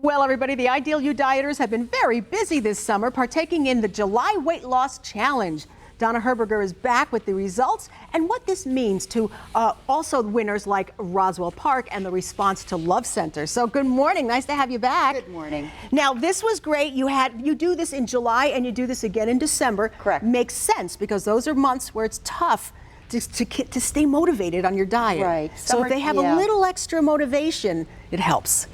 Well, everybody, the Ideal You dieters have been very busy this summer partaking in the July Weight Loss Challenge. Donna Herberger is back with the results and what this means to also winners like Roswell Park and the Response to Love Center. So good morning. Nice to have you back. Good morning. Now, this was great. You do this in July and you do this again in December. Correct. Makes sense because those are months where it's tough to stay motivated on your diet. Right. So if they have a little extra motivation, it helps.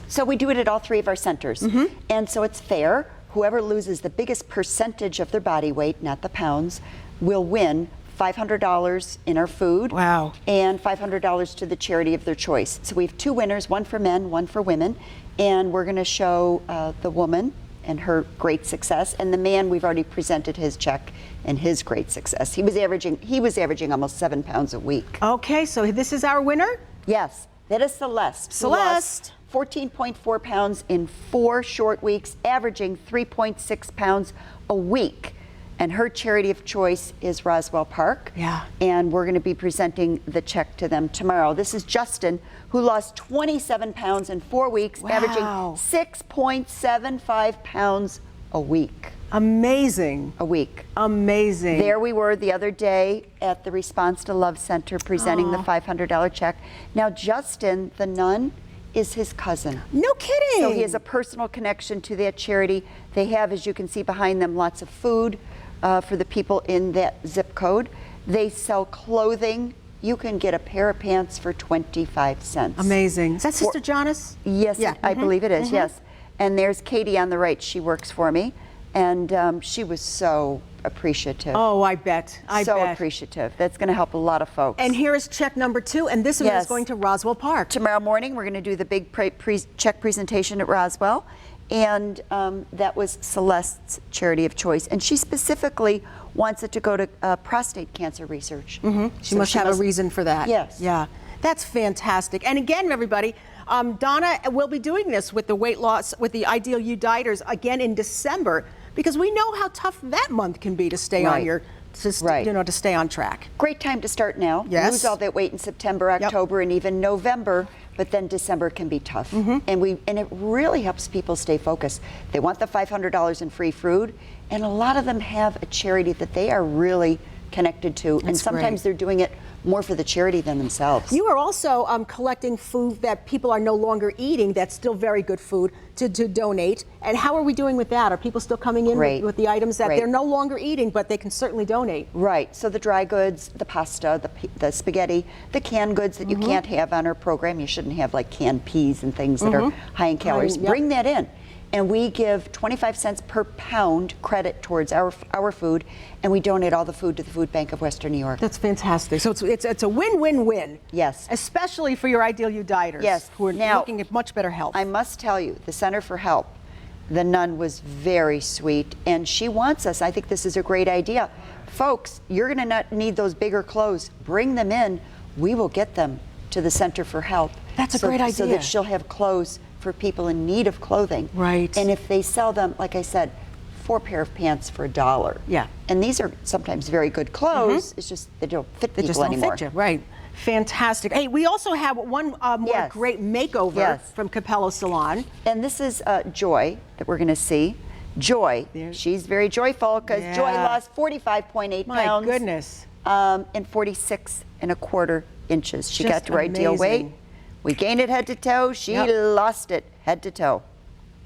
So we do it at all three of our centers. And so it's fair. Whoever loses the biggest percentage of their body weight, not the pounds, will win $500 in our food. Wow. And $500 to the charity of their choice. So we have two winners, one for men, one for women. And we're going to show the woman and her great success. And the man, we've already presented his check and his great success. He was averaging almost 7 pounds a week. Okay, so this is our winner? Yes, that is Celeste. Celeste. 14.4 pounds in 4 short weeks, averaging 3.6 pounds a week. And her charity of choice is Roswell Park. Yeah. And we're going to be presenting the check to them tomorrow. This is Justin, who lost 27 pounds in 4 weeks, averaging 6.75 pounds a week. Amazing. A week. Amazing. There we were the other day at the Response to Love Center presenting the $500 check. Now, Justin, the nun, is his cousin. No kidding. So he has a personal connection to that charity. They have, as you can see behind them, lots of food for the people in that zip code. They sell clothing. You can get a pair of pants for 25 cents. Amazing. Is that Sister Janice? Yes, Yeah. I believe it is, yes. And there's Katie on the right. She works for me. And she was so appreciative. Oh, I bet. I so bet. appreciative. That's going to help a lot of folks. And here is check number 2, and this one is going to Roswell Park. Tomorrow morning, we're going to do the big check presentation at Roswell. And that was Celeste's charity of choice. And she specifically wants it to go to prostate cancer research. She must have a reason for that. Yes. Yeah. That's fantastic. And again, everybody, Donna will be doing this with the weight loss, with the Ideal You dieters again in December, because we know how tough that month can be to stay on your, to stay on track. Great time to start now. Yes. Lose all that weight in September, October, and even November, but then December can be tough. And it really helps people stay focused. They want the $500 in free food, and a lot of them have a charity that they are really connected to, and sometimes they're doing it more for the charity than themselves. You are also collecting food that people are no longer eating that's still very good food to donate. And how are we doing with that? Are people still coming in with the items that they're no longer eating, but they can certainly donate? Right. So the dry goods, the pasta, the spaghetti, the canned goods that you can't have on our program. You shouldn't have like canned peas and things that are high in calories. Bring that in. And we give 25 cents per pound credit towards our food, and we donate all the food to the Food Bank of Western New York. That's fantastic. So it's a win-win-win. Yes. Especially for your Ideal You dieters who are looking at much better health. I must tell you, the Center for Help, the nun was very sweet, and she wants us. I think this is a great idea. Folks, you're going to not need those bigger clothes. Bring them in. We will get them to the Center for Help. That's a great idea. So that she'll have clothes for people in need of clothing. Right. And if they sell them, like I said, 4 pair of pants for $1. Yeah. And these are sometimes very good clothes. It's just they don't fit people anymore. They just don't fit you. Right. Fantastic. Hey, we also have one more great makeover from Capello Salon. And this is Joy that we're going to see. Joy, she's very joyful because Joy lost 45.8 pounds. My goodness. And 46.25 inches. She got to her ideal weight. We gained it head to toe. She lost it head to toe.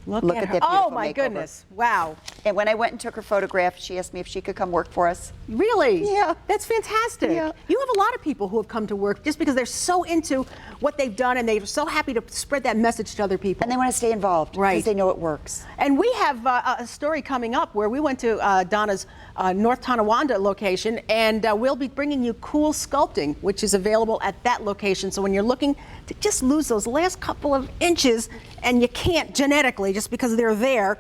Look at that her. beautiful Oh my makeover. Goodness. Wow. And when I went and took her photograph, she asked me if she could come work for us. Really? Yeah. That's fantastic. Yeah. You have a lot of people who have come to work just because they're so into what they've done and they're so happy to spread that message to other people. And they want to stay involved because they know it works. And we have a story coming up where we went to Donna's North Tonawanda location, and we'll be bringing you Cool Sculpting, which is available at that location. So when you're looking to just lose those last couple of inches and you can't genetically just because they're there,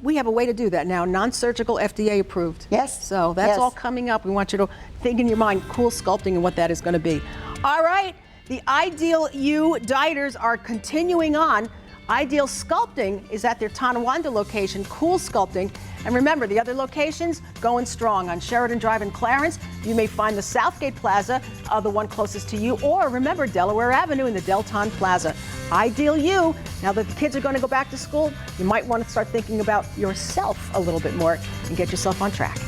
we have a way to do that now, non-surgical, FDA approved. Yes. So that's all coming up. We want you to think in your mind Cool Sculpting and what that is going to be. All right, the Ideal You dieters are continuing on. Ideal Sculpting is at their Tonawanda location, Cool Sculpting. And remember, the other locations going strong on Sheridan Drive in Clarence. You may find the Southgate Plaza, the one closest to you, or remember Delaware Avenue in the Delton Plaza. Ideal You. Now that the kids are going to go back to school, you might want to start thinking about yourself a little bit more and get yourself on track.